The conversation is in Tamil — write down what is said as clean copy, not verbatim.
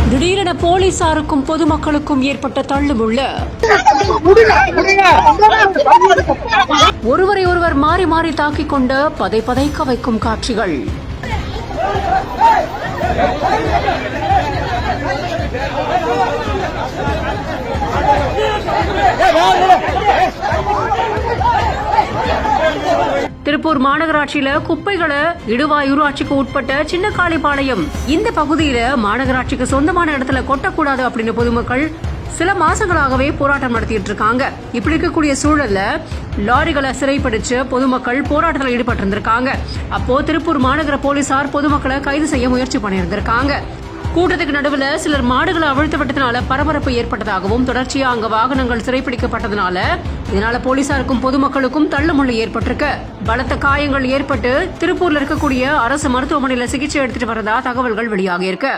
திடீரென போலீசாருக்கும் பொதுமக்களுக்கும் ஏற்பட்ட தள்ளுமுள்ளு. ஒருவரை ஒருவர் மாறி மாறி தாக்கிக் கொண்டு பதைக்க வைக்கும் காட்சிகள். திருப்பூர் மாநகராட்சியில குப்பைகளை இடுவாய் ஊராட்சிக்கு உட்பட்ட சின்னக்காளிப்பாளையம் இந்த பகுதியில மாநகராட்சிக்கு சொந்தமான இடத்துல கொட்டக்கூடாது அப்படின்னு பொதுமக்கள் சில மாசங்களாகவே போராட்டம் நடத்திட்டு இருக்காங்க. இப்படி இருக்கக்கூடிய சூழல்ல லாரிகளை சிறைப்பிடிச்சு பொதுமக்கள் போராட்டத்தில் ஈடுபட்டிருந்திருக்காங்க. அப்போ திருப்பூர் மாநகர போலீசார் பொதுமக்களை கைது செய்ய முயற்சி பண்ணியிருந்திருக்காங்க. கூட்டத்துக்கு நடுவில் சிலர் மாடுகளை அவிழ்த்து விட்டதுனால பரபரப்பு ஏற்பட்டதாகவும் தொடர்ச்சியா அங்க வாகனங்கள் சிறைப்பிடிக்கப்பட்டதுனால இதனால போலீசாருக்கும் பொதுமக்களுக்கும் தள்ளுமுள்ளு ஏற்பட்டிருக்கு. பலத்த காயங்கள் ஏற்பட்டு திருப்பூர்ல இருக்கக்கூடிய அரசு மருத்துவமனையில சிகிச்சை எடுத்துட்டு வரதா தகவல்கள் வெளியாகி இருக்கு.